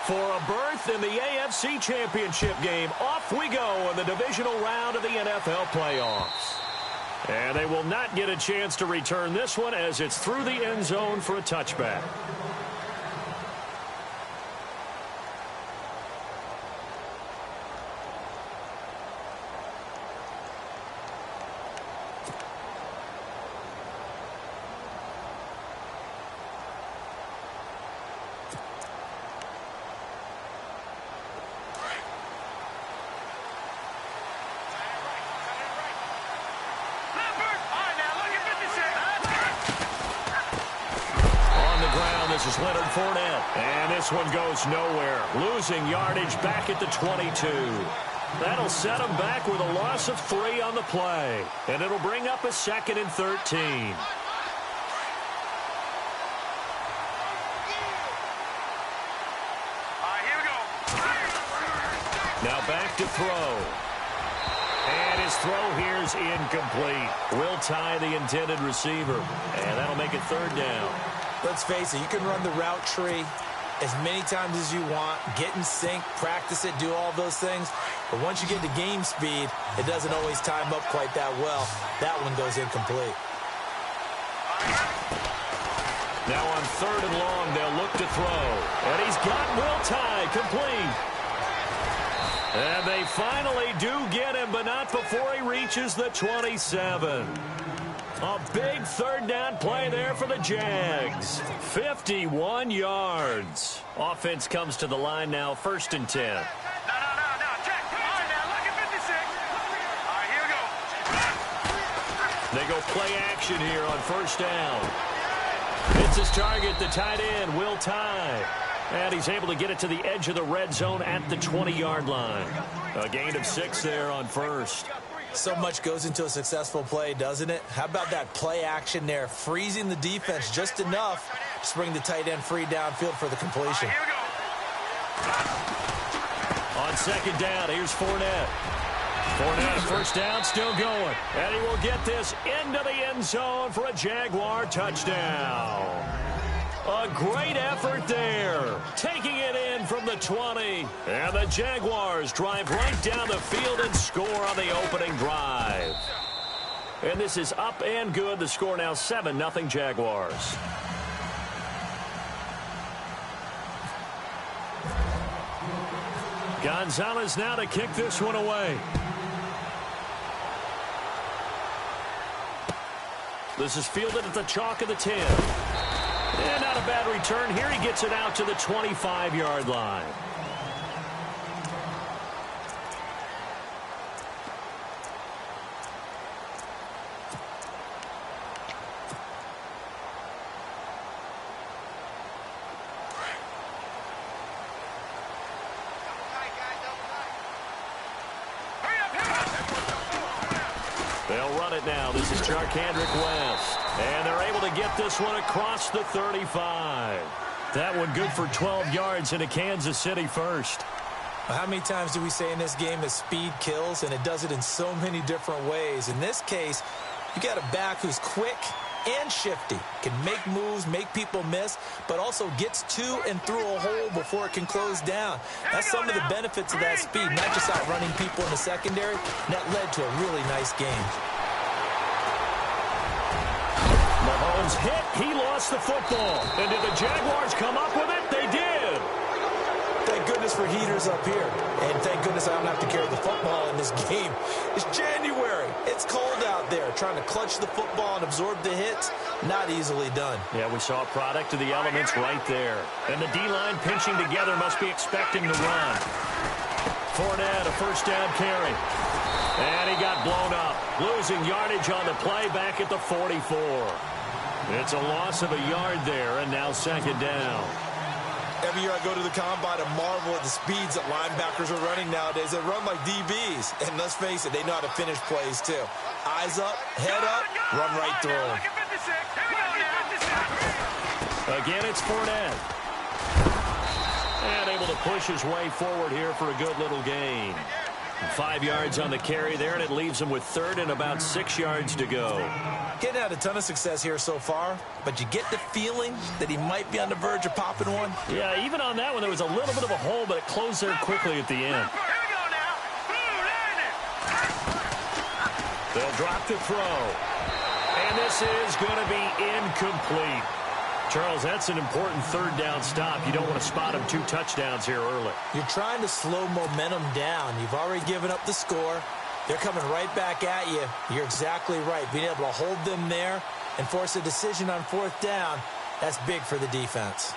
For a berth in the AFC Championship game, off we go in the divisional round of the NFL playoffs. And they will not get a chance to return this one as it's through the end zone for a touchback. This is Leonard Fournette, and this one goes nowhere. Losing yardage back at the 22. That'll set him back with a loss of 3 on the play, and it'll bring up a 2nd and 13. Here we go. Now back to throw. And his throw here is incomplete. Will tie the intended receiver, and that'll make it 3rd down. Let's face it, you can run the route tree as many times as you want, get in sync, practice it, do all those things. But once you get to game speed, it doesn't always time up quite that well. That one goes incomplete. Now on 3rd and long, they'll look to throw. And he's got Will tie complete. And they finally do get him, but not before he reaches the 27. A big 3rd down play there for the Jags. 51 yards. Offense comes to the line now, 1st and 10. No. Check. All right, now look at 56. All right, here we go. They go play action here on 1st down. It's his target, the tight end, Will Tye. And he's able to get it to the edge of the red zone at the 20-yard line. A gain of 6 there on 1st. So much goes into a successful play, doesn't it? How about that play action there? Freezing the defense just enough to bring the tight end free downfield for the completion. Here we go. On 2nd down, here's Fournette. Fournette, 1st down, still going. And he will get this into the end zone for a Jaguar touchdown. A great effort there. Taking it in from the 20. And the Jaguars drive right down the field and score on the opening drive. And this is up and good. The score now 7-0 Jaguars. Gonzalez now to kick this one away. This is fielded at the chalk of the 10. And not a bad return. Here he gets it out to the 25-yard line. They'll run it now. This is Charkandrick West. And they're able to get this one across the 35. That one good for 12 yards into Kansas City first. How many times do we say in this game that speed kills, and it does it in so many different ways? In this case, you got a back who's quick and shifty, can make moves, make people miss, but also gets to and through a hole before it can close down. That's some of the benefits of that speed, not just outrunning people in the secondary. And that led to a really nice game. Mahomes hit. He lost the football. And did the Jaguars come up with it? They did. Thank goodness for heaters up here. And thank goodness I don't have to carry the football in this game. It's January. It's cold out there. Trying to clutch the football and absorb the hits, not easily done. Yeah, we saw a product of the elements right there. And the D-line pinching together must be expecting to run. Fournette, a 1st down carry. And he got blown up. Losing yardage on the play back at the 44. It's a loss of a yard there, and now 2nd down. Every year I go to the combine and marvel at the speeds that linebackers are running nowadays. They run like DBs. And let's face it, they know how to finish plays too. Eyes up, head up, run right through them. Again, it's Fournette. And able to push his way forward here for a good little gain. 5 yards on the carry there, and it leaves them with third and about 6 yards to go. Getting had a ton of success here so far, but you get the feeling that he might be on the verge of popping one. Yeah, even on that one, there was a little bit of a hole, but it closed there quickly at the end. Here we go now. They'll drop to throw. And this is going to be incomplete. Charles, that's an important third down stop. You don't want to spot him 2 touchdowns here early. You're trying to slow momentum down. You've already given up the score. They're coming right back at you. You're exactly right. Being able to hold them there and force a decision on 4th down, that's big for the defense.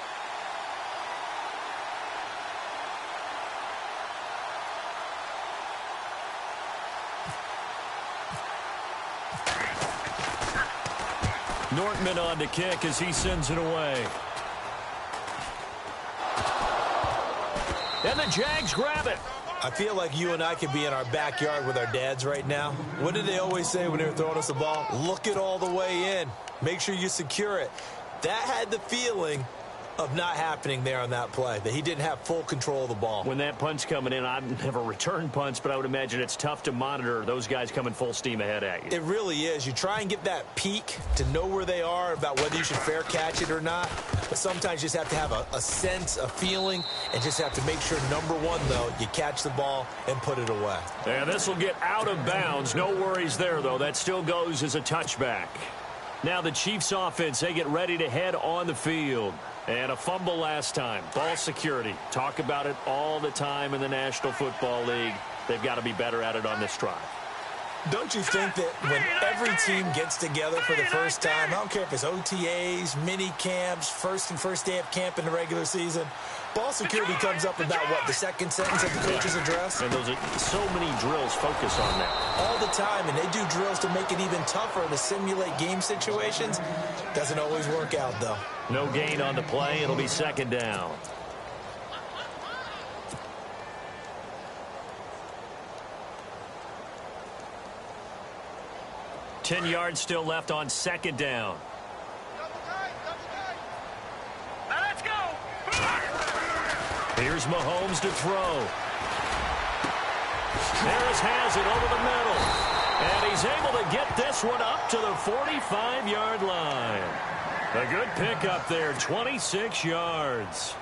Nortman on to kick as he sends it away. And the Jags grab it. I feel like you and I could be in our backyard with our dads right now. What did they always say when they were throwing us the ball? Look it all the way in. Make sure you secure it. That had the feeling of not happening there on that play, that he didn't have full control of the ball. When that punch coming in, I've never returned punts, but I would imagine it's tough to monitor those guys coming full steam ahead at you. It really is. You try and get that peek to know where they are about whether you should fair catch it or not, but sometimes you just have to have a sense, a feeling, and just have to make sure, number one, though, you catch the ball and put it away. And this will get out of bounds. No worries there, though. That still goes as a touchback. Now the Chiefs offense, they get ready to head on the field. And a fumble last time. Ball security. Talk about it all the time in the National Football League. They've got to be better at it on this drive. Don't you think that when every team gets together for the first time, I don't care if it's OTAs, mini camps, first day of camp in the regular season, ball security comes up about, what, the second sentence of the coach's address? And those are so many drills focus on that. All the time, and they do drills to make it even tougher to simulate game situations. Doesn't always work out, though. No gain on the play. It'll be 2nd down. Ten yards still left on 2nd down. Now let's go. Here's Mahomes to throw. Harris has it over the middle. And he's able to get this one up to the 45-yard line. A good pickup there, 26 yards.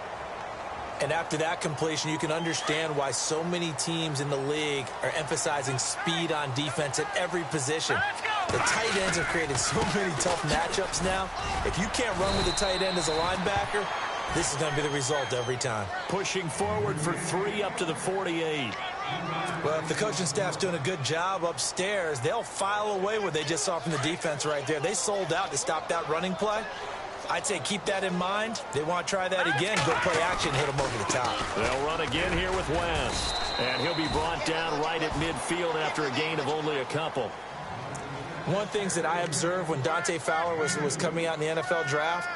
And after that completion, you can understand why so many teams in the league are emphasizing speed on defense at every position. The tight ends have created so many tough matchups now. If you can't run with the tight end as a linebacker, this is going to be the result every time. Pushing forward for 3 up to the 48. Well, if the coaching staff's doing a good job upstairs, they'll file away what they just saw from the defense right there. They sold out to stop that running play. I'd say keep that in mind. They want to try that again. Go play action, hit them over the top. They'll run again here with West. And he'll be brought down right at midfield after a gain of only a couple. One of the things that I observed when Dante Fowler was coming out in the NFL draft,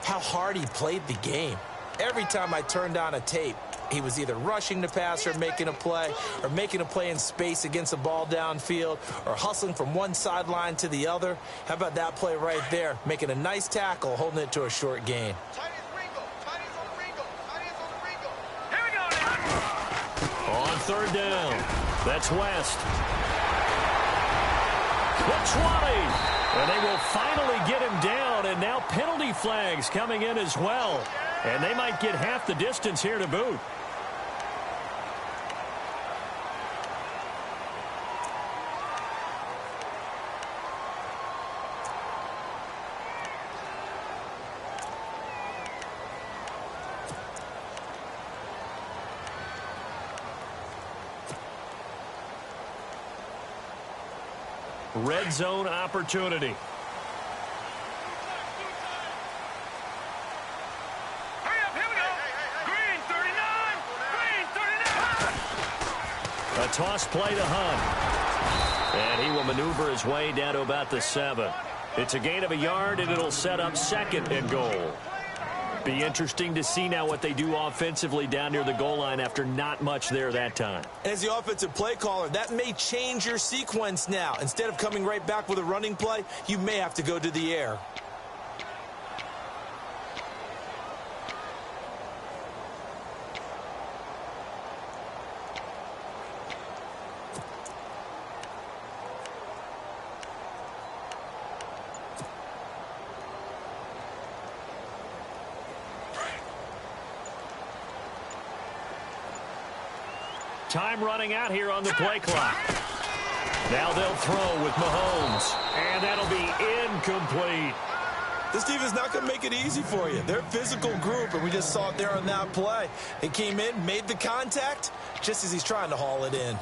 how hard he played the game. Every time I turned on a tape, he was either rushing the passer, making a play, or making a play in space against a ball downfield, or hustling from one sideline to the other. How about that play right there? Making a nice tackle, holding it to a short gain. Here we go now. On 3rd down, that's West. The 20. And they will finally get him down, and now penalty flags coming in as well. And they might get half the distance here to boot. Red zone opportunity. Hurry up, here we go. Green 39. Green 39. A toss play to Hunt. And he will maneuver his way down to about the 7. It's a gain of a yard, and it'll set up 2nd and goal. Be interesting to see now what they do offensively down near the goal line after not much there that time. As the offensive play caller, that may change your sequence now. Instead of coming right back with a running play, you may have to go to the air. Time running out here on the play clock. Now they'll throw with Mahomes. And that'll be incomplete. This team is not going to make it easy for you. They're a physical group, and we just saw it there on that play. He came in, made the contact, just as he's trying to haul it in.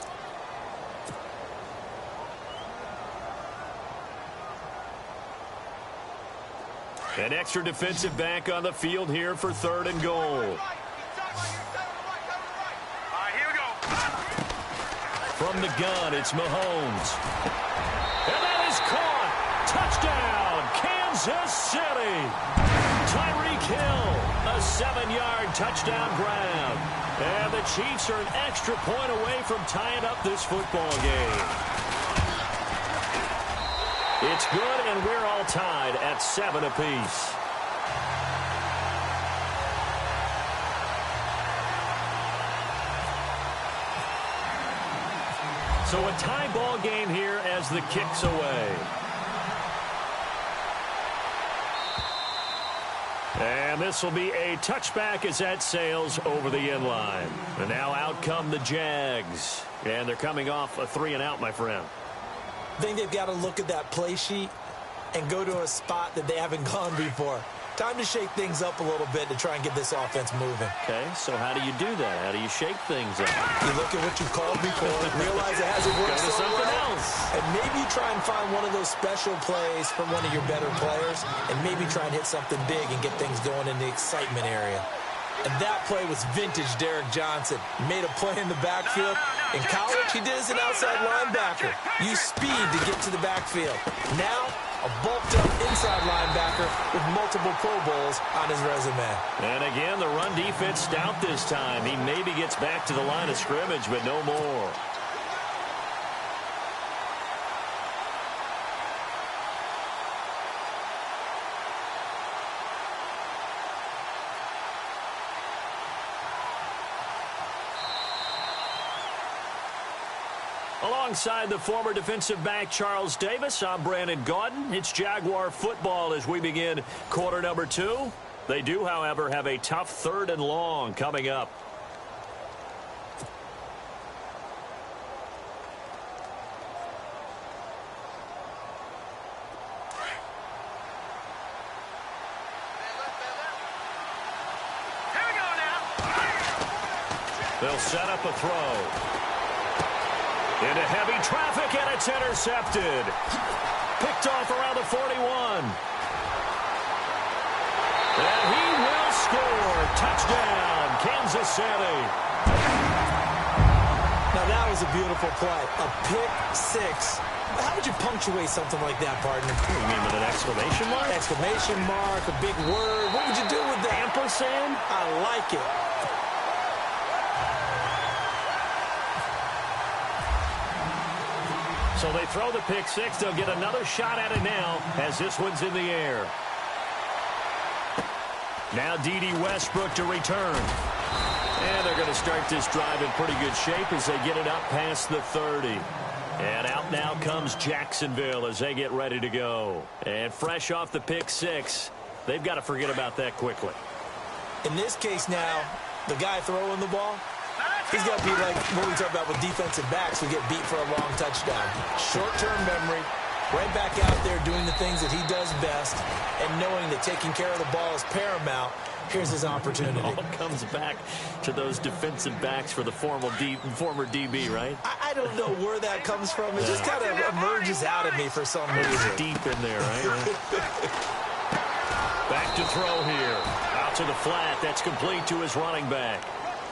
An extra defensive back on the field here for 3rd and goal. Here we go. From the gun, it's Mahomes. And that is caught. Touchdown, Kansas City. Tyreek Hill, a 7-yard touchdown grab. And the Chiefs are an extra point away from tying up this football game. It's good, and we're all tied at 7 apiece. So a tie ball game here as the kick's away. And this will be a touchback as that sails over the end line. And now out come the Jags. And they're coming off a 3-and-out, my friend. I think they've got to look at that play sheet and go to a spot that they haven't gone before. Time to shake things up a little bit to try and get this offense moving. Okay, so how do you do that? How do you shake things up? You look at what you've called before, realize it hasn't worked so something well, else. and maybe try and find one of those special plays from one of your better players, and maybe try and hit something big and get things going in the excitement area. And that play was vintage Derek Johnson. Made a play in the backfield. In college, he did as an outside linebacker. Used speed to get to the backfield. Now, a bulked-up inside linebacker with multiple Pro Bowls on his resume. And again, the run defense stout this time. He maybe gets back to the line of scrimmage, but no more. Alongside the former defensive back Charles Davis, I'm Brandon Gaudin. It's Jaguar football as we begin quarter number 2. They do, however, have a tough 3rd and long coming up. Here we go now. They'll set up a throw. Into heavy traffic, and it's intercepted. Picked off around the 41. And he will score. Touchdown, Kansas City. Now, that was a beautiful play. A pick six. How would you punctuate something like that, partner? You mean with an exclamation mark? Exclamation mark, a big word. What would you do with that? Ampersand? I like it. So they throw the pick six. They'll get another shot at it now as this one's in the air. Now D.D. Westbrook to return. And they're going to start this drive in pretty good shape as they get it up past the 30. And out now comes Jacksonville as they get ready to go. And fresh off the pick six, they've got to forget about that quickly. In this case now, the guy throwing the ball, he's got to be like what we talk about with defensive backs who get beat for a long touchdown. Short-term memory, right back out there doing the things that he does best, and knowing that taking care of the ball is paramount. Here's his opportunity. It all comes back to those defensive backs for the former DB, right? I don't know where that comes from. It just kind of emerges out of me for some reason. It's deep in there, right? Back to throw here. Out to the flat. That's complete to his running back.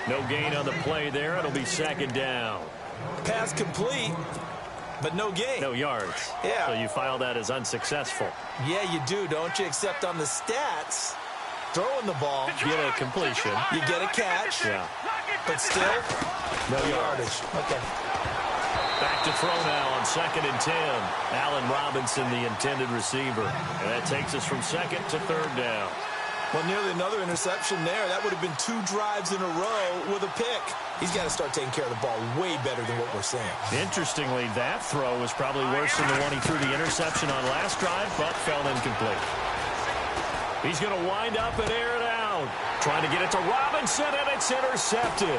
No gain on the play there. It'll be second down. Pass complete, but no gain. No yards. Yeah. So you file that as unsuccessful. Yeah, you do, don't you? Except on the stats, throwing the ball, Get a completion. you get a catch, Yeah. but still, No no yardage. yardage. Okay. Back to throw now on 2nd and 10. Allen Robinson, the intended receiver. And that takes us from 2nd to 3rd down. Well, nearly another interception there. That would have been 2 drives in a row with a pick. He's got to start taking care of the ball way better than what we're seeing. Interestingly, that throw was probably worse than the one he threw the interception on last drive, but fell incomplete. He's going to wind up and air it out. Trying to get it to Robinson, and it's intercepted.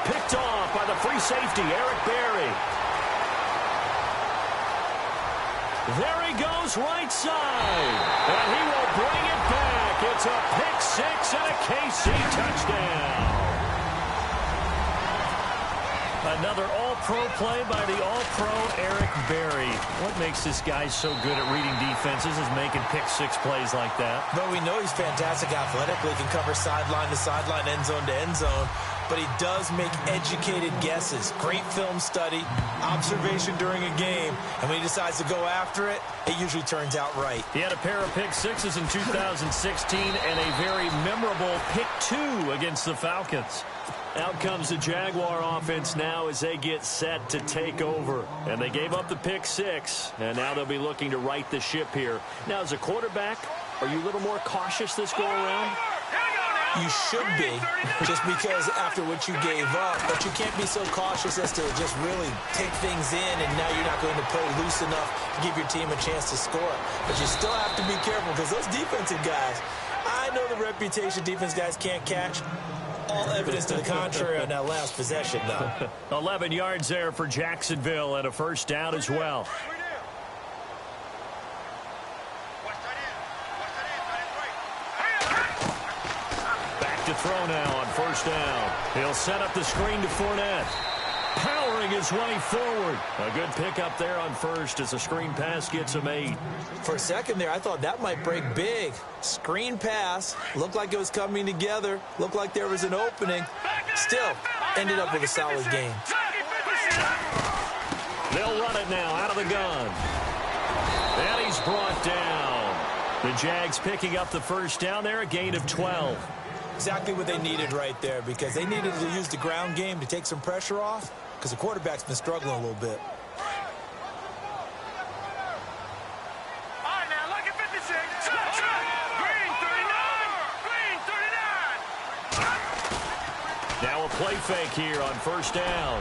picked off by the free safety, Eric Berry. There he goes right side, and he will bring it back. It's a pick six and a KC touchdown. Another all-pro play by the all-pro Eric Berry. What makes this guy so good at reading defenses is making pick six plays like that. But we know he's fantastic athletically. He can cover sideline to sideline, end zone to end zone. But he does make educated guesses. Great film study, observation during a game. And when he decides to go after it, it usually turns out right. He had a pair of pick sixes in 2016 and a very memorable pick two against the Falcons. Out comes the Jaguar offense now as they get set to take over. And they gave up the pick six, and now they'll be looking to right the ship here. Now, as a quarterback, are you a little more cautious this go-around? You should be, just because after what you gave up, but you can't be so cautious as to just really take things in, and now you're not going to play loose enough to give your team a chance to score. But you still have to be careful, because those defensive guys, I know the reputation defense guys can't catch. All evidence to the contrary on that last possession, though. 11 yards there for Jacksonville and a first down as well. Back to throw now on first down. He'll set up the screen to Fournette. Powering his way forward. A good pickup there on first as the screen pass gets him 8. For a second there, I thought that might break big. Screen pass. Looked like it was coming together. Looked like there was an opening. Still, ended up with a solid game. They'll run it now out of the gun. And he's brought down. The Jags picking up the first down there, a gain of 12. Exactly what they needed right there, because they needed to use the ground game to take some pressure off, because the quarterback's been struggling a little bit. All right, now look at 56. Green 39. Green 39. Now a play fake here on first down.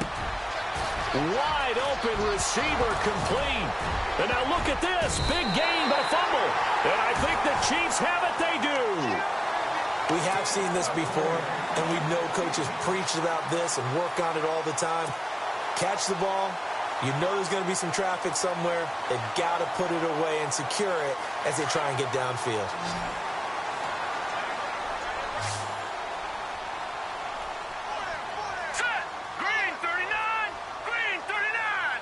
Wide open receiver complete. And now look at this. Big gain but a fumble. And I think the Chiefs have it. They do. We have seen this before, and we know coaches preach about this and work on it all the time. Catch the ball. You know there's going to be some traffic somewhere. They've got to put it away and secure it as they try and get downfield. Set. Green 39. Green 39.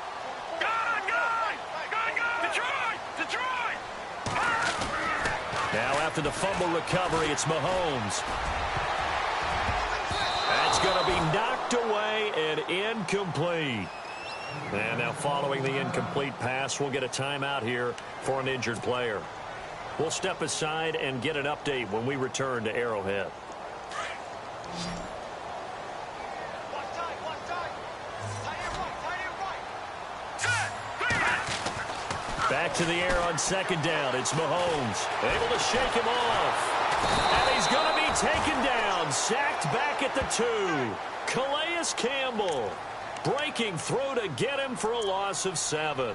Gun. Detroit. Now after the fumble recovery, it's Mahomes. That's going to be knocked away and incomplete. And now following the incomplete pass, we'll get a timeout here for an injured player. We'll step aside and get an update when we return to Arrowhead. Back to the air on second down. It's Mahomes. Able to shake him off. And he's going to be taken down. Sacked back at the 2. Calais Campbell breaking through to get him for a loss of 7.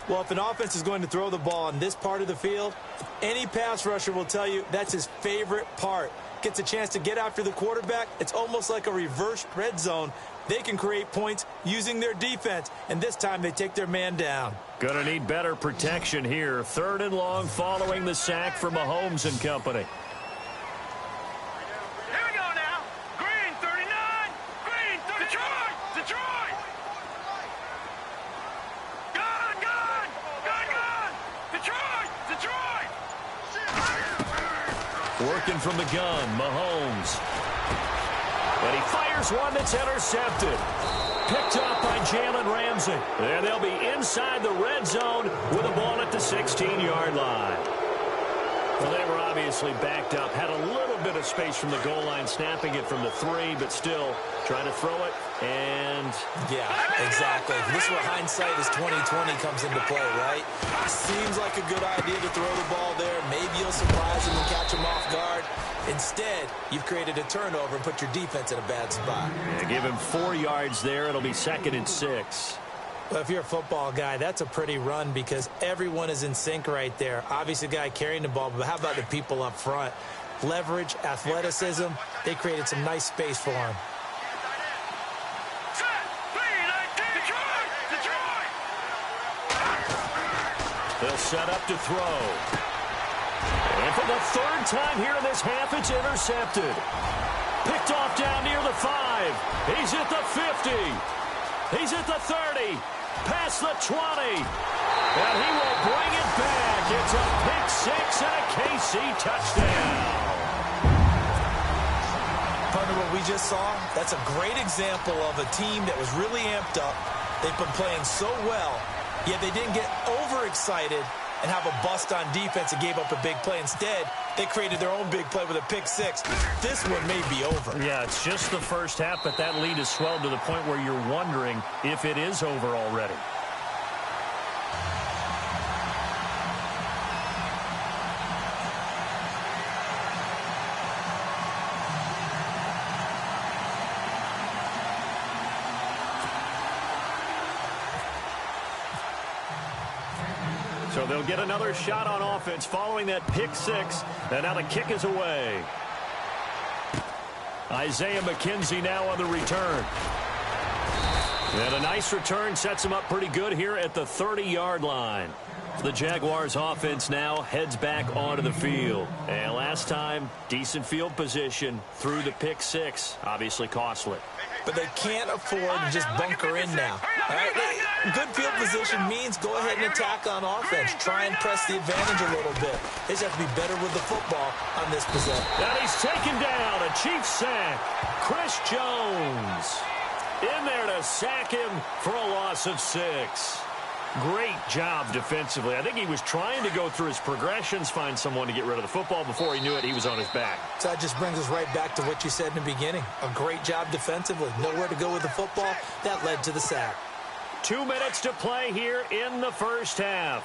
Well, if an offense is going to throw the ball on this part of the field, any pass rusher will tell you that's his favorite part. Gets a chance to get after the quarterback. It's almost like a reverse red zone. They can create points using their defense, and this time they take their man down. Gonna need better protection here. 3rd and long following the sack for Mahomes and company. Here we go now. Green 39. Green 39. Detroit. Gun. Detroit. Working from the gun, Mahomes. But he fires one that's intercepted. Picked up by Jalen Ramsey. And they'll be inside the red zone with a ball at the 16-yard line. Well, they were obviously backed up. Had a little bit of space from the goal line, snapping it from the 3, but still trying to throw it. And yeah, exactly. This is where hindsight is 20/20 comes into play, right? Seems like a good idea to throw the ball there. Maybe you'll surprise him and catch him off guard. Instead, you've created a turnover and put your defense in a bad spot. yeah, give him 4 yards there. It'll be 2nd and 6. Well, if you're a football guy, that's a pretty run because everyone is in sync right there. Obviously, the guy carrying the ball, but how about the people up front? Leverage, athleticism, they created some nice space for him. They'll set up to throw. And for the third time here in this half, it's intercepted. Picked off down near the 5. He's at the 50. He's at the 30. Past the 20. And he will bring it back. It's a pick 6 and a KC touchdown. Partner, what we just saw, that's a great example of a team that was really amped up. They've been playing so well, yet they didn't get overexcited and have a bust on defense and gave up a big play. Instead, they created their own big play with a pick 6. This one may be over. Yeah, it's just the first half, but that lead has swelled to the point where you're wondering if it is over already. So they'll get another shot on offense following that pick 6. And now the kick is away. Isaiah McKenzie now on the return. And a nice return sets him up pretty good here at the 30-yard line. The Jaguars offense now heads back onto the field. And last time, decent field position through the pick 6. Obviously costly. But they can't afford to just bunker in now. All right? Good field position means go ahead and attack on offense. Try and press the advantage a little bit. They just have to be better with the football on this possession. And he's taken down. A Chiefs sack. Chris Jones in there to sack him for a loss of 6. Great job defensively. I think he was trying to go through his progressions, find someone to get rid of the football. Before he knew it, he was on his back. So that just brings us right back to what you said in the beginning. A great job defensively. Nowhere to go with the football. That led to the sack. 2 minutes to play here in the first half.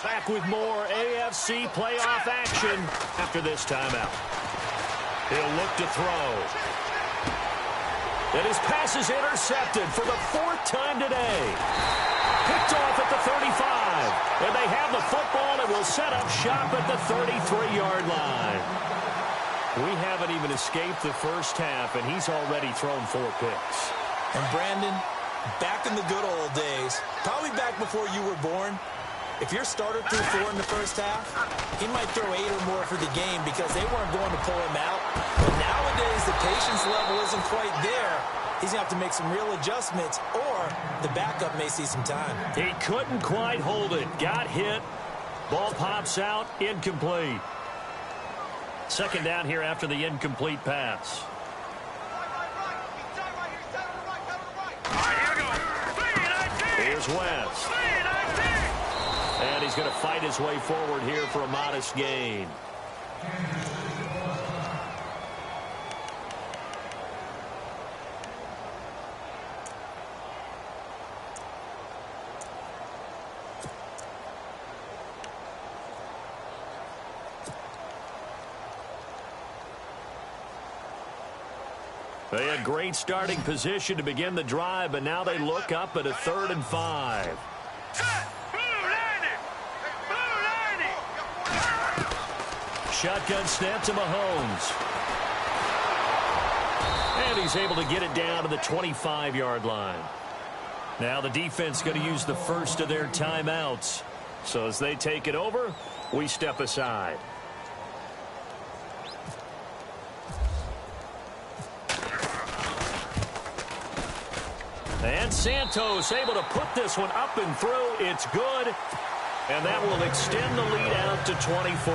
Back with more AFC playoff action after this timeout. He'll look to throw. And his pass is intercepted for the 4th time today. Picked off at the 35. And they have the football and will set up shop at the 33-yard line. We haven't even escaped the first half, and he's already thrown 4 picks. And Brandon, back in the good old days, probably back before you were born, if your starter threw 4 in the first half, he might throw 8 or more for the game because they weren't going to pull him out. But nowadays, the patience level isn't quite there. He's going to have to make some real adjustments, or the backup may see some time. He couldn't quite hold it. Got hit. Ball pops out. Incomplete. Second down here after the incomplete pass. Here's West. And he's going to fight his way forward here for a modest gain. They had great starting position to begin the drive, but now they look up at a 3rd and 5. Shotgun snap to Mahomes. And he's able to get it down to the 25-yard line. Now the defense going to use the first of their timeouts. So as they take it over, we step aside. And Santos able to put this one up and through. It's good. And that will extend the lead out to 24.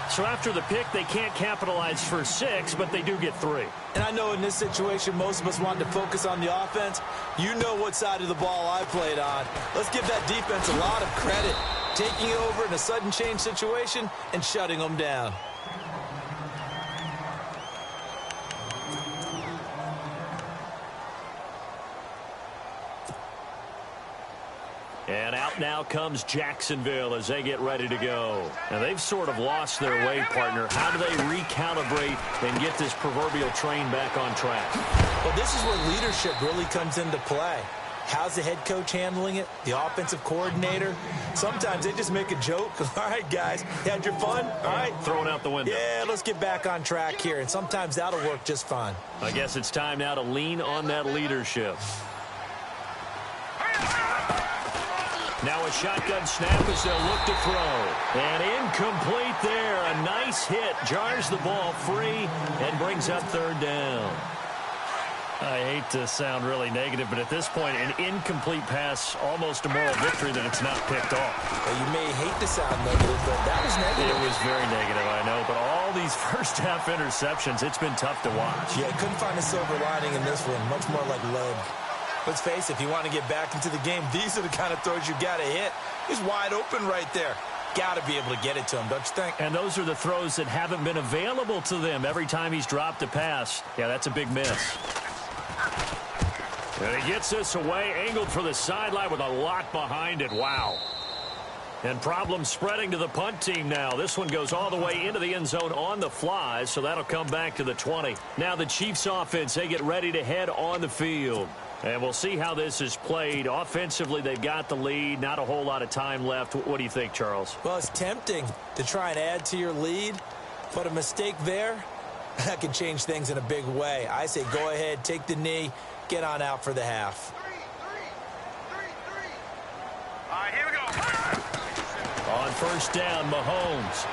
So after the pick, they can't capitalize for 6, but they do get 3. And I know in this situation, most of us wanted to focus on the offense. You know what side of the ball I played on. Let's give that defense a lot of credit. Taking over in a sudden change situation and shutting them down. And out now comes Jacksonville as they get ready to go. And they've sort of lost their way, partner. How do they recalibrate and get this proverbial train back on track? Well, this is where leadership really comes into play. How's the head coach handling it? The offensive coordinator? Sometimes they just make a joke. All right, guys, you had your fun? All right. Thrown out the window. Yeah, let's get back on track here. And sometimes that'll work just fine. I guess it's time now to lean on that leadership. Now a shotgun snap as they'll look to throw. And incomplete there. A nice hit. Jars the ball free and brings up third down. I hate to sound really negative, but at this point, an incomplete pass, almost a moral victory that it's not picked off. Well, you may hate to sound negative, but that was negative. It was very negative, I know. But all these first-half interceptions, it's been tough to watch. Yeah, couldn't find a silver lining in this one. Much more like lead. Let's face it, if you want to get back into the game, these are the kind of throws you got to hit. He's wide open right there. Got to be able to get it to him, don't you think? And those are the throws that haven't been available to them every time he's dropped a pass. Yeah, that's a big miss. And he gets this away, angled for the sideline with a lot behind it. Wow. And problems spreading to the punt team now. This one goes all the way into the end zone on the fly, so that'll come back to the 20. Now the Chiefs offense, they get ready to head on the field. And we'll see how this is played. Offensively, they've got the lead. Not a whole lot of time left. What do you think, Charles? Well, it's tempting to try and add to your lead, but a mistake there, that can change things in a big way. I say go ahead, take the knee, get on out for the half. All right, here we go. On first down, Mahomes.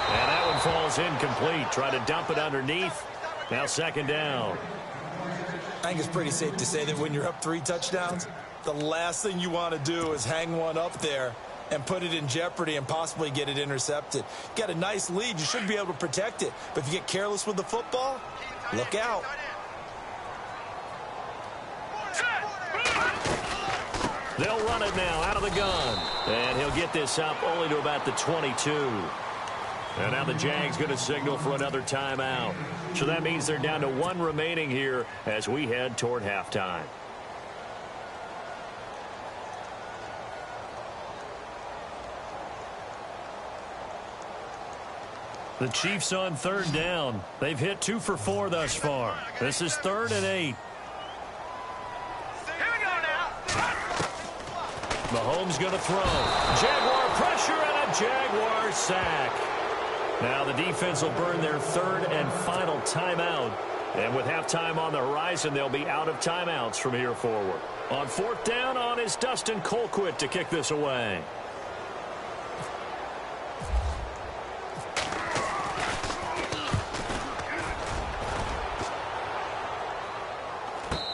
And that one falls incomplete. Try to dump it underneath. Now second down. I think it's pretty safe to say that when you're up 3 touchdowns, the last thing you want to do is hang one up there and put it in jeopardy and possibly get it intercepted. You got a nice lead. You should be able to protect it. But if you get careless with the football, look out. They'll run it now out of the gun. And he'll get this up only to about the 22. And now the Jags going to signal for another timeout. So that means they're down to 1 remaining here as we head toward halftime. The Chiefs on third down. They've hit 2 for 4 thus far. This is 3rd and 8. Here we go now. Mahomes going to throw. Jaguar pressure and a Jaguar sack. Now the defense will burn their 3rd and final timeout. And with halftime on the horizon, they'll be out of timeouts from here forward. On 4th down on is Dustin Colquitt to kick this away.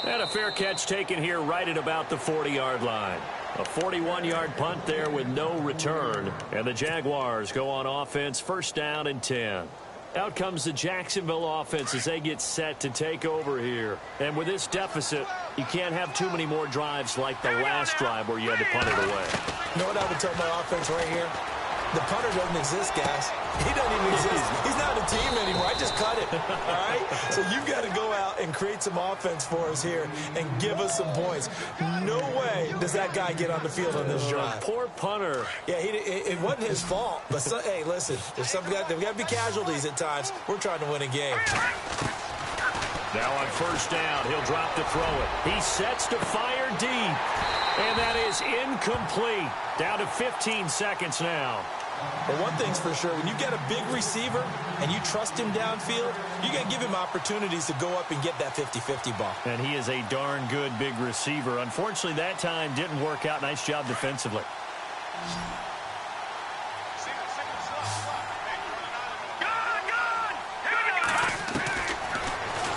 And a fair catch taken here right at about the 40-yard line. A 41-yard punt there with no return. And the Jaguars go on offense, 1st down and 10. Out comes the Jacksonville offense as they get set to take over here. And with this deficit, you can't have too many more drives like the last drive where you had to punt it away. You know what I would tell my offense right here? The punter doesn't exist, guys. He doesn't even exist. He's not a team anymore. I just cut it. All right? So you've got to go out and create some offense for us here and give us some points. No way does that guy get on the field on this drive. Poor punter. Yeah, it wasn't his fault. But, hey, listen, there's got to be casualties at times. We're trying to win a game. Now on 1st down, he'll drop to throw it. He sets to fire deep. And that is incomplete. Down to 15 seconds now. But one thing's for sure, when you get a big receiver and you trust him downfield, you got to give him opportunities to go up and get that 50-50 ball. And he is a darn good big receiver. Unfortunately, that time didn't work out. Nice job defensively.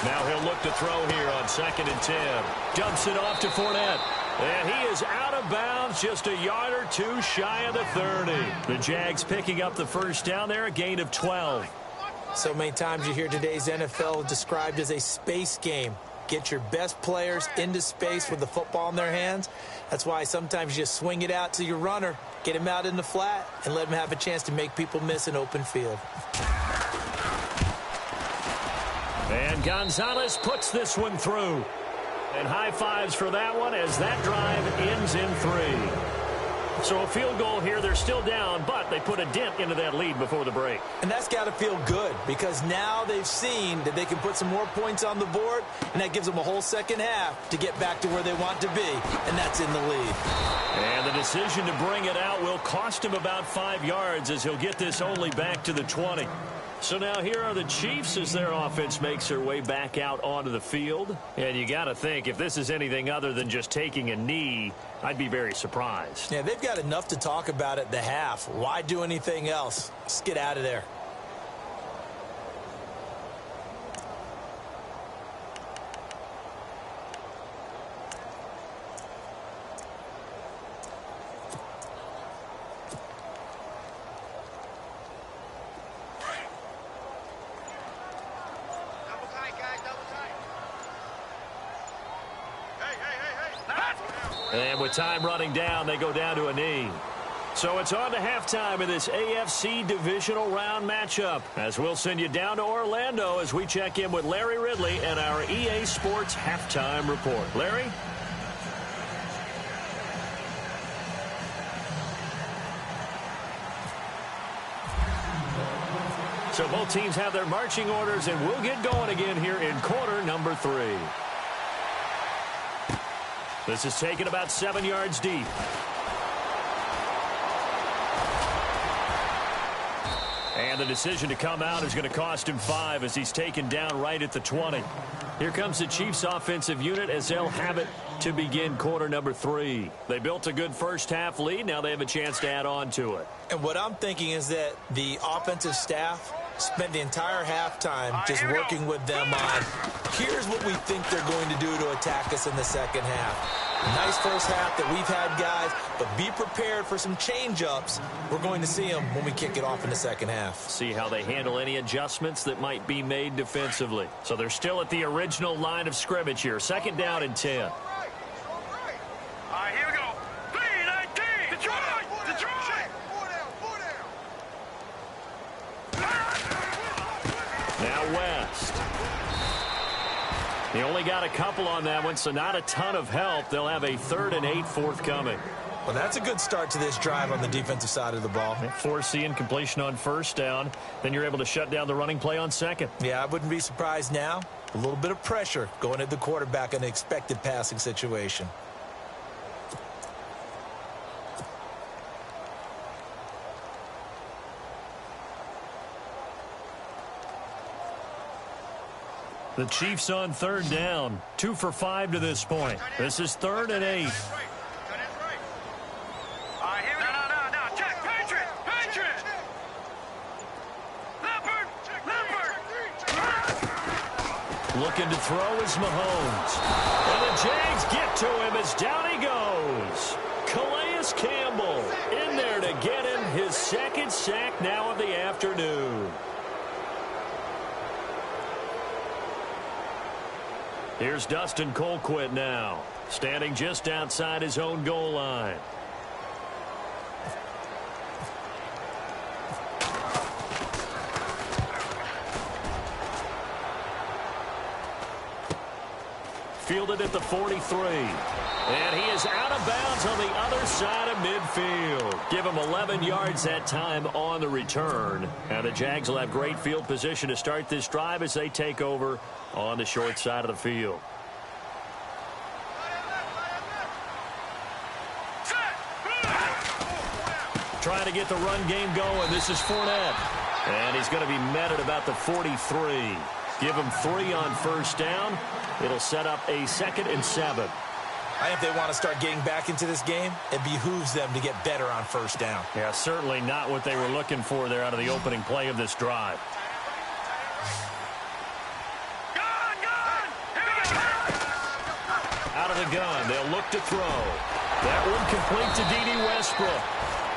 Now he'll look to throw here on 2nd and 10. Dumps it off to Fournette. And he is out of bounds, just a yard or 2 shy of the 30. The Jags picking up the 1st down there, a gain of 12. So many times you hear today's NFL described as a space game. Get your best players into space with the football in their hands. That's why sometimes you just swing it out to your runner, get him out in the flat, and let him have a chance to make people miss an open field. And Gonzalez puts this one through. And high fives for that one as that drive ends in 3. So a field goal here. They're still down, but they put a dent into that lead before the break. And that's got to feel good because now they've seen that they can put some more points on the board, and that gives them a whole second half to get back to where they want to be, and that's in the lead. And the decision to bring it out will cost him about 5 yards as he'll get this only back to the 20. So now here are the Chiefs as their offense makes their way back out onto the field. And you got to think, if this is anything other than just taking a knee, I'd be very surprised. Yeah, they've got enough to talk about at the half. Why do anything else? Let's get out of there. And with time running down, they go down to a knee. So it's on to halftime in this AFC divisional round matchup. As we'll send you down to Orlando as we check in with Larry Ridley and our EA Sports halftime report. Larry? So both teams have their marching orders, and we'll get going again here in quarter number 3. This is taken about 7 yards deep. And the decision to come out is going to cost him 5 as he's taken down right at the 20. Here comes the Chiefs offensive unit as they'll have it to begin quarter number 3. They built a good first half lead. Now they have a chance to add on to it. And what I'm thinking is that the offensive staff spent the entire halftime just working with them on, here's what we think they're going to do to attack us in the second half. Nice first half that we've had, guys, but be prepared for some change-ups. We're going to see them when we kick it off in the second half. See how they handle any adjustments that might be made defensively. So they're still at the original line of scrimmage here. Second down and 10. All right, here we go. 3-19. Detroit! Detroit! 4 down. Now West. He only got a couple on that one, so not a ton of help. They'll have a 3rd and 8 forthcoming. Well, that's a good start to this drive on the defensive side of the ball. Forcing completion on first down. Then you're able to shut down the running play on second. Yeah, I wouldn't be surprised now. A little bit of pressure going at the quarterback in an expected passing situation. The Chiefs on 3rd down. 2 for 5 to this point. This is 3rd and 8. Looking to throw is Mahomes. And the Jags get to him as down he goes. Calais Campbell in there to get him his 2nd sack now of the afternoon. Here's Dustin Colquitt now, standing just outside his own goal line. Fielded at the 43. And he is out of bounds on the other side of midfield. Give him 11 yards that time on the return. And the Jags will have great field position to start this drive as they take over on the short side of the field. Trying to get the run game going. This is Fournette. And he's going to be met at about the 43. Give him 3 on first down. It'll set up a 2nd and 7. I think if they want to start getting back into this game, it behooves them to get better on first down. Yeah, certainly not what they were looking for there out of the opening play of this drive. Out of the gun, they'll look to throw. That one complete to D.D. Westbrook.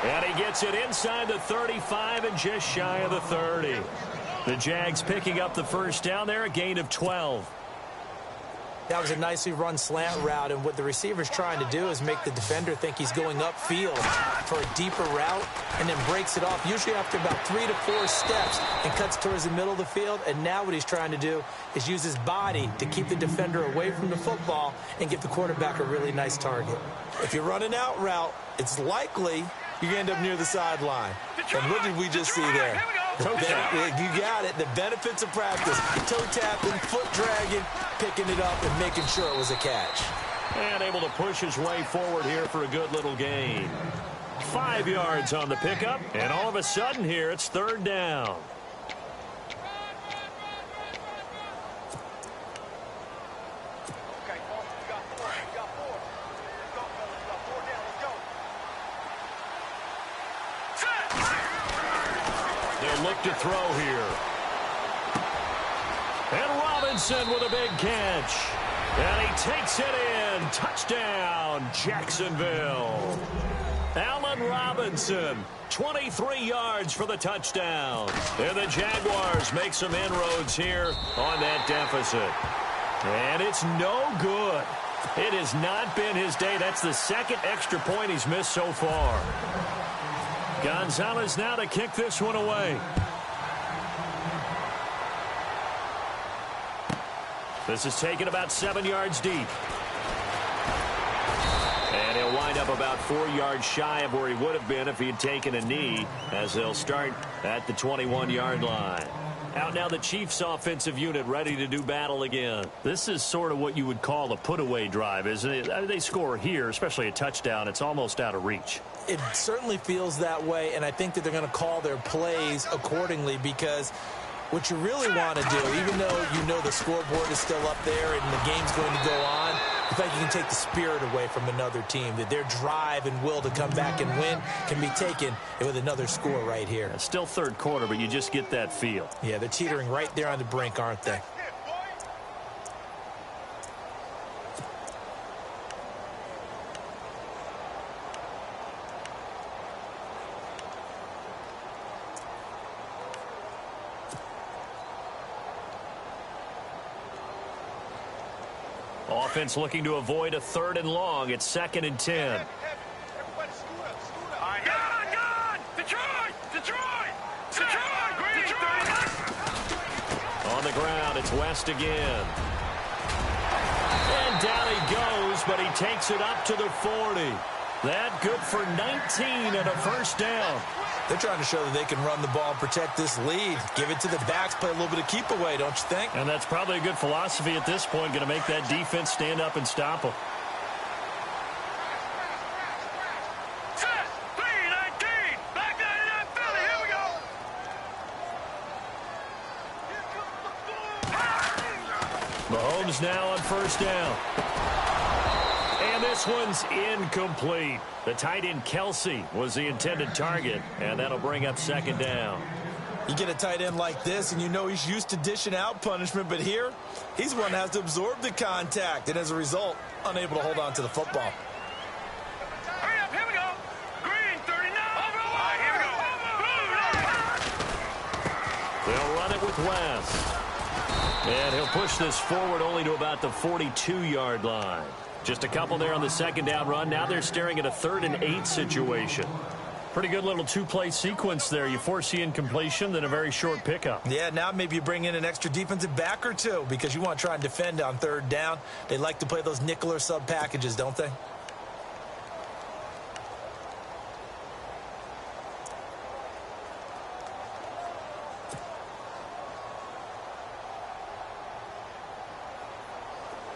And he gets it inside the 35 and just shy of the 30. The Jags picking up the first down there, a gain of 12. That was a nicely run slant route, and what the receiver's trying to do is make the defender think he's going upfield for a deeper route and then breaks it off, usually after about 3 to 4 steps, and cuts towards the middle of the field. And now what he's trying to do is use his body to keep the defender away from the football and give the quarterback a really nice target. If you run an out route, it's likely you're going to end up near the sideline. And what did we just see there? You got it. The benefits of practice. Toe tapping, foot dragging, picking it up, and making sure it was a catch. And able to push his way forward here for a good little gain. 5 yards on the pickup, and all of a sudden here it's 3rd down. back to throw here. And Robinson with a big catch. And he takes it in. Touchdown, Jacksonville. Allen Robinson, 23 yards for the touchdown. And the Jaguars make some inroads here on that deficit. And it's no good. It has not been his day. That's the second extra point he's missed so far. Gonzalez now to kick this one away. This is taken about 7 yards deep. And he'll wind up about 4 yards shy of where he would have been if he had taken a knee, as they'll start at the 21-yard line. Out now the Chiefs offensive unit ready to do battle again. This is sort of what you would call a put-away drive, isn't it? I mean, they score here, especially a touchdown. It's almost out of reach. It certainly feels that way, and I think that they're going to call their plays accordingly, because what you really want to do, even though you know the scoreboard is still up there and the game's going to go on, I think you can take the spirit away from another team, that their drive and will to come back and win can be taken with another score right here. It's still third quarter, but you just get that feel. Yeah, they're teetering right there on the brink, aren't they? Offense looking to avoid a 3rd and long. It's 2nd and 10. On the ground, it's West again. And down he goes, but he takes it up to the 40. That good for 19 and a first down. They're trying to show that they can run the ball and protect this lead. Give it to the backs, play a little bit of keep away, don't you think? And that's probably a good philosophy at this point, going to make that defense stand up and stop them. Mahomes now on first down. And this one's incomplete. The tight end Kelsey was the intended target, and that'll bring up 2nd down. You get a tight end like this, and you know he's used to dishing out punishment, but here, he's one that has to absorb the contact, and as a result, unable to hold on to the football. Hurry up, here we go. Green, 39. Here we go. They'll run it with West. And he'll push this forward only to about the 42-yard line. Just a couple there on the 2nd down run. Now they're staring at a 3rd and 8 situation. Pretty good little two-play sequence there. You force the incompletion, then a very short pickup. Yeah, now maybe you bring in an extra defensive back or two because you want to try and defend on 3rd down. They like to play those nickel or sub packages, don't they?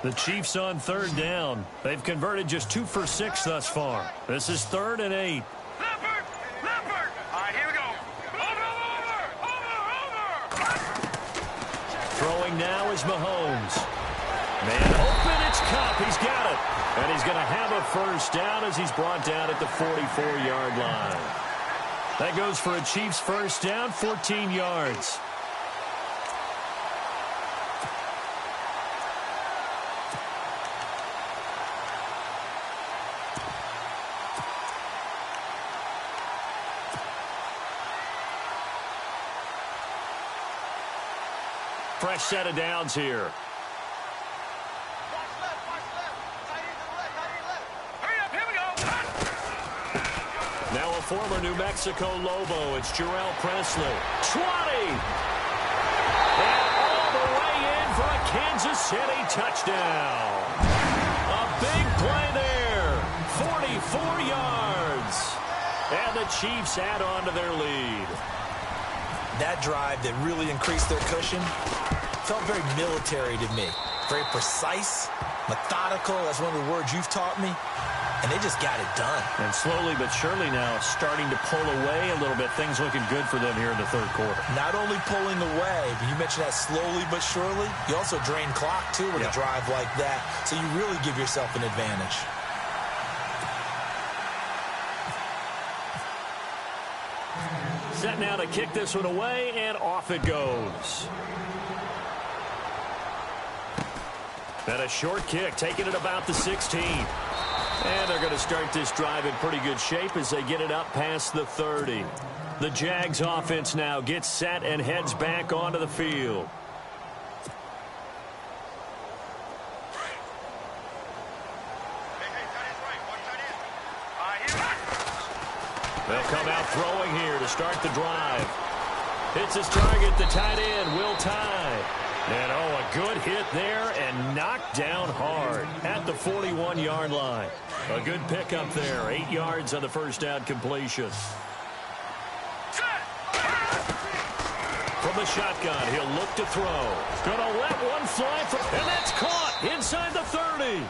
The Chiefs on 3rd down. They've converted just 2 for 6 thus far. This is 3rd and 8. Leopard! Leopard! All right, here we go. Over! Throwing now is Mahomes. Man open, it's Cup. He's got it. And he's going to have a first down as he's brought down at the 44-yard line. That goes for a Chiefs first down, 14 yards. Fresh set of downs here. Hurry up, here we go. Now a former New Mexico Lobo. It's Jarrell Presley. 20! And all the way in for a Kansas City touchdown. A big play there. 44 yards. And the Chiefs add on to their lead. That drive that really increased their cushion felt very military to me. Very precise, methodical. That's one of the words you've taught me. And they just got it done. And slowly but surely now starting to pull away a little bit. Things looking good for them here in the 3rd quarter. Not only pulling away, but you mentioned that slowly but surely. You also drain clock, too, with a drive like that. So you really give yourself an advantage. set now to kick this one away, and off it goes. And a short kick, taking it about the 16. And they're going to start this drive in pretty good shape as they get it up past the 30. The Jags offense now gets set and heads back onto the field. They'll come out throwing here to start the drive. Hits his target, the tight end, Will Tye. And, a good hit there and knocked down hard at the 41-yard line. A good pickup there, 8 yards on the first down completion. From the shotgun, he'll look to throw. Gonna let one fly, and that's caught inside the 30.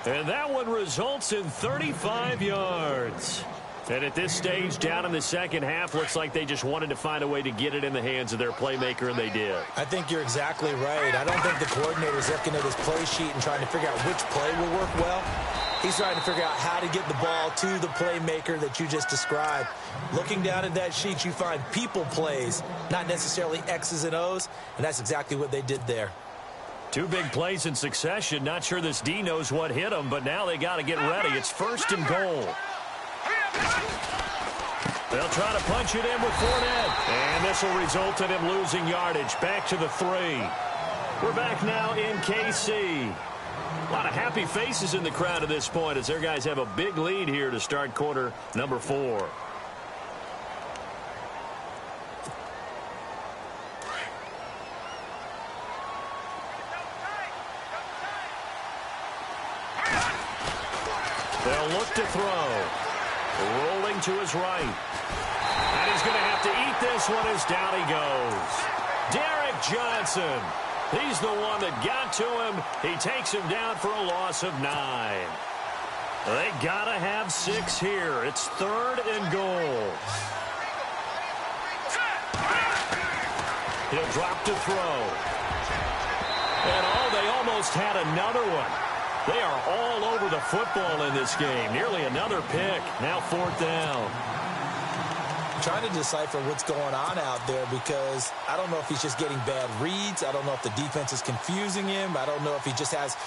And that one results in 35 yards. And at this stage, down in the second half, looks like they just wanted to find a way to get it in the hands of their playmaker, and they did. I think you're exactly right. I don't think the coordinator's looking at his play sheet and trying to figure out which play will work well. He's trying to figure out how to get the ball to the playmaker that you just described. Looking down at that sheet, you find people plays, not necessarily X's and O's, and that's exactly what they did there. 2 big plays in succession. Not sure this D knows what hit him, but now they got to get ready. It's 1st and goal. They'll try to punch it in with Fournette. And this will result in him losing yardage. Back to the 3. We're back now in KC. A lot of happy faces in the crowd at this point as their guys have a big lead here to start quarter number 4. They'll look to throw. Rolling to his right. And he's going to have to eat this one as down he goes. Derek Johnson. He's the one that got to him. He takes him down for a loss of 9. They got to have 6 here. It's 3rd and goal. He'll drop to throw. And they almost had another one. They are all over the football in this game. Nearly another pick. Now 4th down. I'm trying to decipher what's going on out there because I don't know if he's just getting bad reads. I don't know if the defense is confusing him. I don't know if he just has,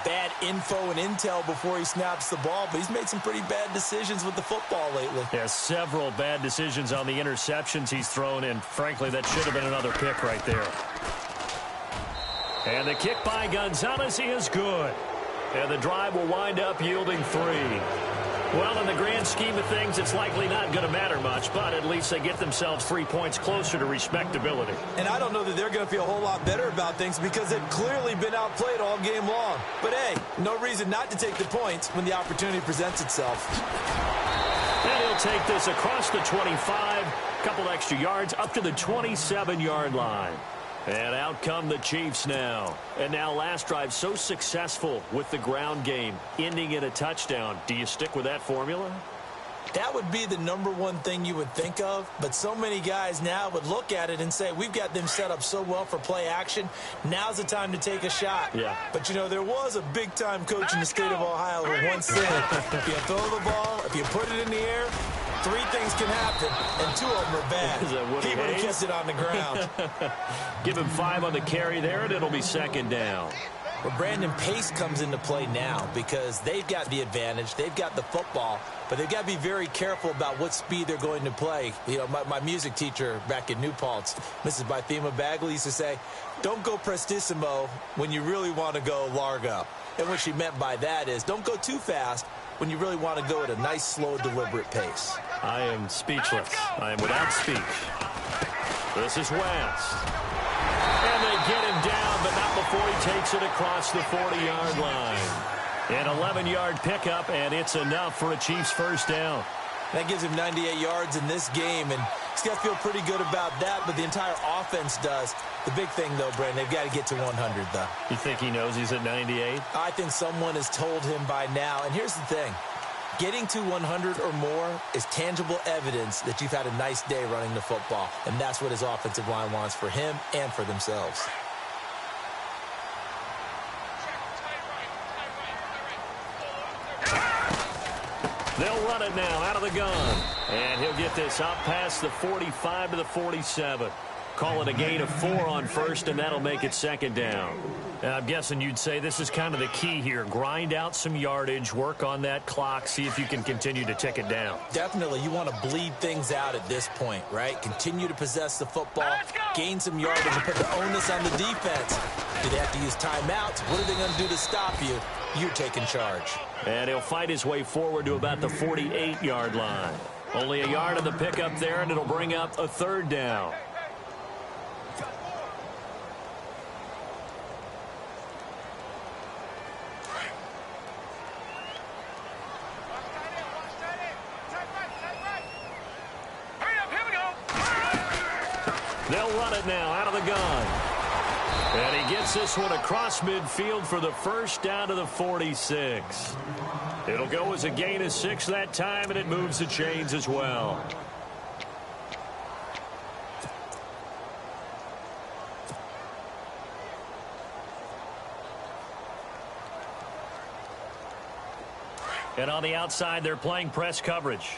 bad info and intel before he snaps the ball. But he's made some pretty bad decisions with the football lately. Yeah, several bad decisions on the interceptions he's thrown in. Frankly, that should have been another pick right there. And the kick by Gonzalez is good. And the drive will wind up yielding 3. Well, in the grand scheme of things, it's likely not going to matter much, but at least they get themselves 3 points closer to respectability. And I don't know that they're going to feel a whole lot better about things because they've clearly been outplayed all game long. But, hey, no reason not to take the points when the opportunity presents itself. And he'll take this across the 25, a couple extra yards up to the 27-yard line. And out come the Chiefs now. And now last drive so successful with the ground game, ending in a touchdown. Do you stick with that formula? That would be the #1 thing you would think of, but so many guys now would look at it and say, we've got them set up so well for play action. Now's the time to take a shot. Yeah. But, there was a big-time coach in the state of Ohio who once said, if you throw the ball, if you put it in the air, 3 things can happen, and 2 of them are bad. He would have kept it on the ground. Give him 5 on the carry there, and it'll be 2nd down. Well, Brandon, pace comes into play now because they've got the advantage. They've got the football, but they've got to be very careful about what speed they're going to play. My music teacher back in New Paltz, Mrs. Bythema Bagley, used to say, don't go prestissimo when you really want to go largo. And what she meant by that is don't go too fast when you really want to go at a nice, slow, deliberate pace. I am speechless. I am without speech. This is West. And they get him down, but not before he takes it across the 40-yard line. An 11-yard pickup, and it's enough for a Chiefs first down. That gives him 98 yards in this game, and he's got to feel pretty good about that, but the entire offense does. The big thing, though, Brandon, they've got to get to 100, though. You think he knows he's at 98? I think someone has told him by now, and here's the thing. Getting to 100 or more is tangible evidence that you've had a nice day running the football, and that's what his offensive line wants for him and for themselves. They'll run it now out of the gun. And he'll get this up past the 45 to the 47. Call it a gain of 4 on first, and that'll make it second down. I'm guessing you'd say this is kind of the key here. Grind out some yardage, work on that clock, see if you can continue to tick it down. Definitely. You want to bleed things out at this point, right? Continue to possess the football, gain some yardage, and put the onus on the defense. Do they have to use timeouts? What are they going to do to stop you? You're taking charge. And he'll fight his way forward to about the 48-yard line. Only a yard of the pickup there, and it'll bring up a third down. They'll run it now out of the gun. And he gets this one across midfield for the first down to the 46. It'll go as a gain of 6 that time, and it moves the chains as well. And on the outside, they're playing press coverage.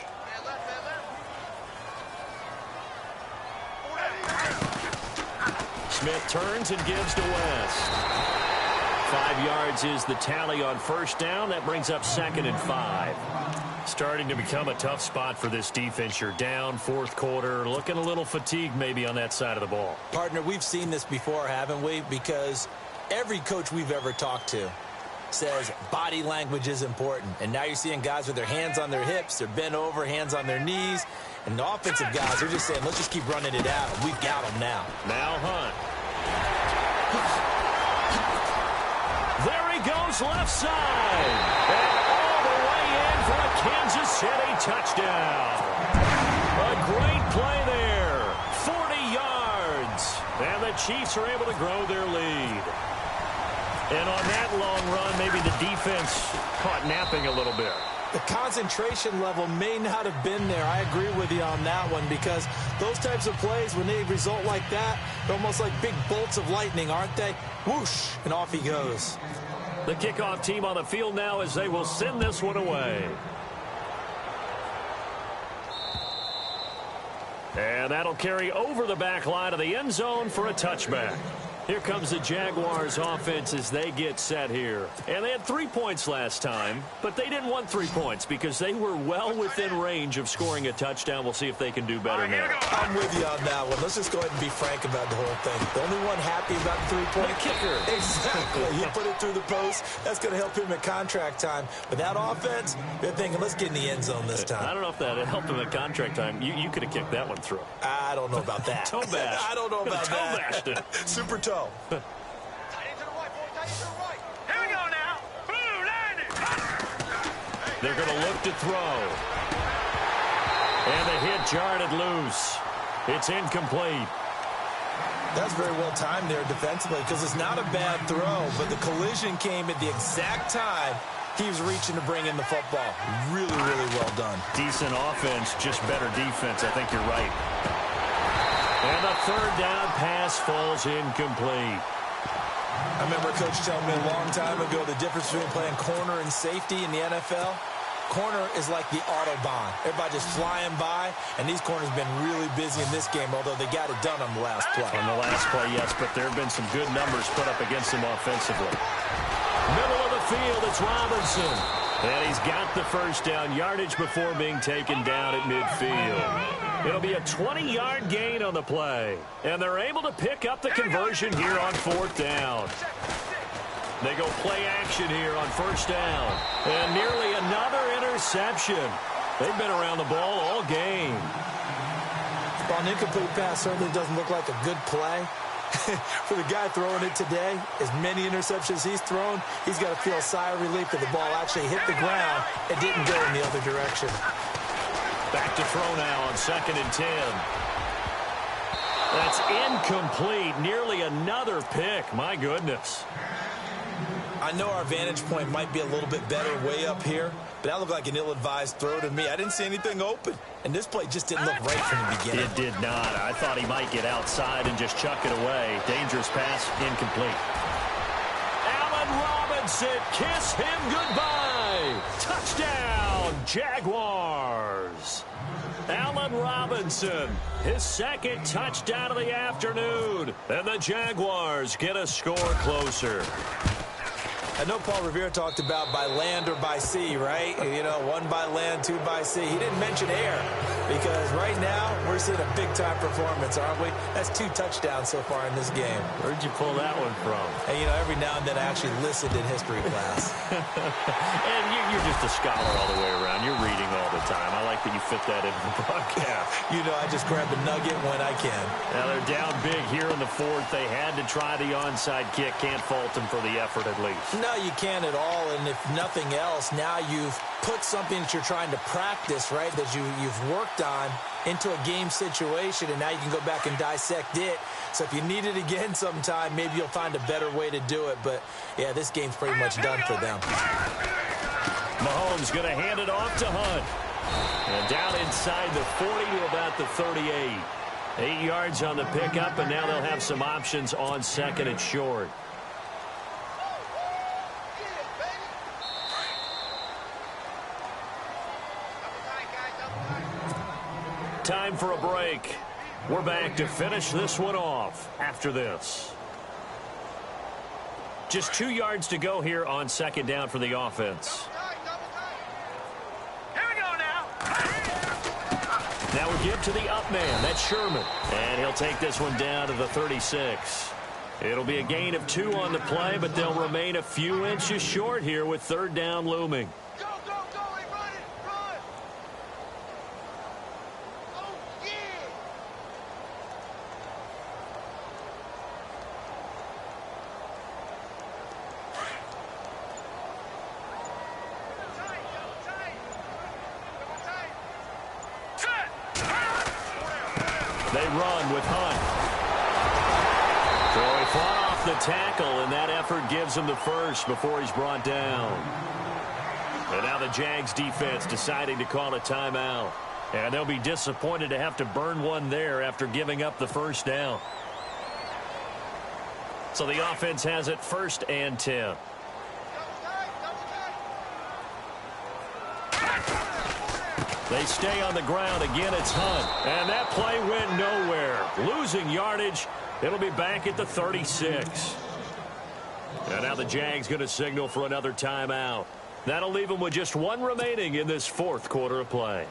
Smith turns and gives to West. 5 yards is the tally on first down. That brings up 2nd and 5. Starting to become a tough spot for this defense. You're down fourth quarter, looking a little fatigued maybe on that side of the ball. Partner, we've seen this before, haven't we? Because every coach we've ever talked to says body language is important. And now you're seeing guys with their hands on their hips, they're bent over, hands on their knees. And the offensive guys are just saying, let's just keep running it out. We've got them now. Now Hunt. There he goes left side. And all the way in for a Kansas City touchdown. A great play there. 40 yards. And the Chiefs are able to grow their lead. And on that long run, maybe the defense caught napping a little bit. The concentration level may not have been there. I agree with you on that one, because those types of plays, when they result like that, they're almost like big bolts of lightning, aren't they? Whoosh, and off he goes. The kickoff team on the field now as they will send this one away. And that'll carry over the back line of the end zone for a touchback. Here comes the Jaguars offense as they get set here. And they had 3 points last time, but they didn't want 3 points because they were well within range of scoring a touchdown. We'll see if they can do better now. I'm with you on that one. Let's just go ahead and be frank about the whole thing. The only one happy about the 3-point kicker. Exactly. You put it through the post. That's going to help him at contract time. But that offense, they're thinking, let's get in the end zone this time. I don't know if that helped him at contract time. You could have kicked that one through. I don't know about that. Toe bash. I don't know about toe that. bashed it. Super toe. Tight end to the right, boy. Tight end to the right. Here we go now. Boom, landed. They're going to look to throw. And the hit jarred it loose. It's incomplete. That's very well timed there defensively, because it's not a bad throw, but the collision came at the exact time he was reaching to bring in the football. Really, really well done. Decent offense, just better defense. I think you're right. And the third down pass falls incomplete. I remember a coach telling me a long time ago the difference between playing corner and safety in the NFL. Corner is like the Autobahn. Everybody just flying by, and these corners have been really busy in this game, although they got it done on the last play. On the last play, yes, but there have been some good numbers put up against them offensively. Middle of the field, it's Robinson. And he's got the first down yardage before being taken down at midfield. It'll be a 20-yard gain on the play. And they're able to pick up the conversion here on fourth down. They go play action here on first down. And nearly another interception. They've been around the ball all game. Well, an incomplete pass certainly doesn't look like a good play. For the guy throwing it today, as many interceptions he's thrown, he's got to feel a sigh of relief that the ball actually hit the ground and didn't go in the other direction. Back to throw now on 2nd and 10. That's incomplete. Nearly another pick. My goodness. I know our vantage point might be a little bit better way up here, but that looked like an ill-advised throw to me. I didn't see anything open, and this play just didn't look right from the beginning. It did not. I thought he might get outside and just chuck it away. Dangerous pass, incomplete. Allen Allen Robinson, kiss him goodbye. Touchdown, Jaguars. Allen Robinson, his second touchdown of the afternoon. And the Jaguars get a score closer. I know Paul Revere talked about by land or by sea, right? You know, one by land, two by sea. He didn't mention air because right now we're seeing a big-time performance, aren't we? That's 2 touchdowns so far in this game. Where'd you pull that one from? And, you know, every now and then I actually listened in history class. And you're just a scholar all the way around. You're reading all the time. I like that you fit that into the broadcast. You know, I just grab a nugget when I can. Now they're down big here in the fourth. They had to try the onside kick. Can't fault them for the effort at least. No, you can't at all, and if nothing else, now you've put something that you're trying to practice, right, that you've worked on into a game situation, and now you can go back and dissect it. So if you need it again sometime, maybe you'll find a better way to do it. But, yeah, this game's pretty much done for them. Mahomes going to hand it off to Hunt. And down inside the 40 to about the 38. 8 yards on the pickup, and now they'll have some options on second and short. Time for a break. We're back to finish this one off after this. Just 2 yards to go here on second down for the offense. Here we go now. Now we give to the up man. That's Sherman. And he'll take this one down to the 36. It'll be a gain of 2 on the play, but they'll remain a few inches short here with third down looming. They run with Hunt. So he fought off the tackle, and that effort gives him the first before he's brought down. And now the Jags defense deciding to call a timeout. And they'll be disappointed to have to burn one there after giving up the first down. So the offense has it 1st and 10. They stay on the ground. Again, it's Hunt. And that play went nowhere. Losing yardage. It'll be back at the 36. And now the Jags going to signal for another timeout. That'll leave them with just 1 remaining in this 4th quarter of play.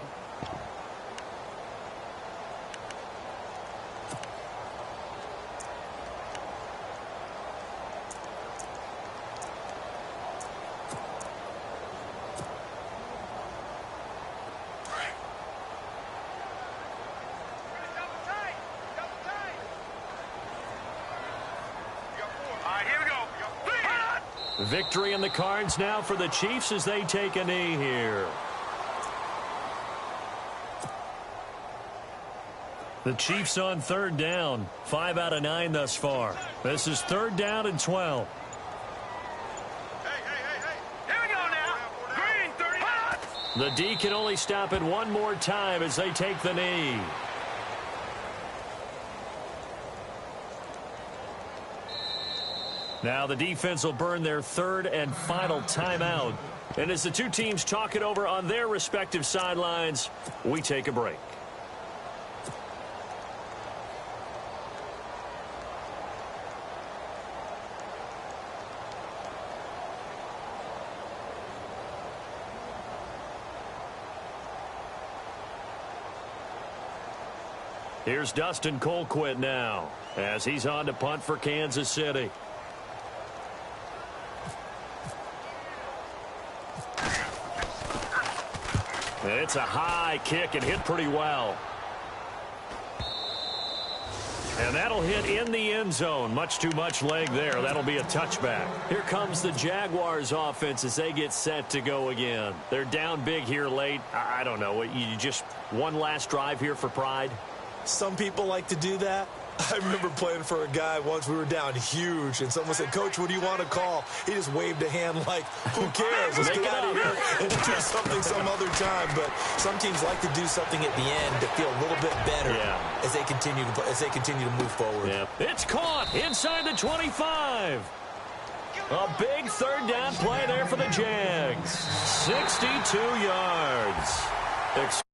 Victory in the cards now for the Chiefs as they take a knee here. The Chiefs on 3rd down. 5 out of 9 thus far. This is 3rd down and 12. Here we go now. Green 30. The D can only stop it one more time as they take the knee. Now the defense will burn their 3rd and final timeout. And as the two teams talk it over on their respective sidelines, we take a break. Here's Dustin Colquitt now as he's on to punt for Kansas City. It's a high kick and hit pretty well. And that'll hit in the end zone. Much too much leg there. That'll be a touchback. Here comes the Jaguars offense as they get set to go again. They're down big here late. I don't know. You just one last drive here for pride? Some people like to do that. I remember playing for a guy once. We were down huge, and someone said, "Coach, what do you want to call?" He just waved a hand like, "Who cares? Let's get out of here and do something some other time." But some teams like to do something at the end to feel a little bit better as they continue to move forward. Yeah. It's caught inside the 25. A big third down play there for the Jags. 62 yards.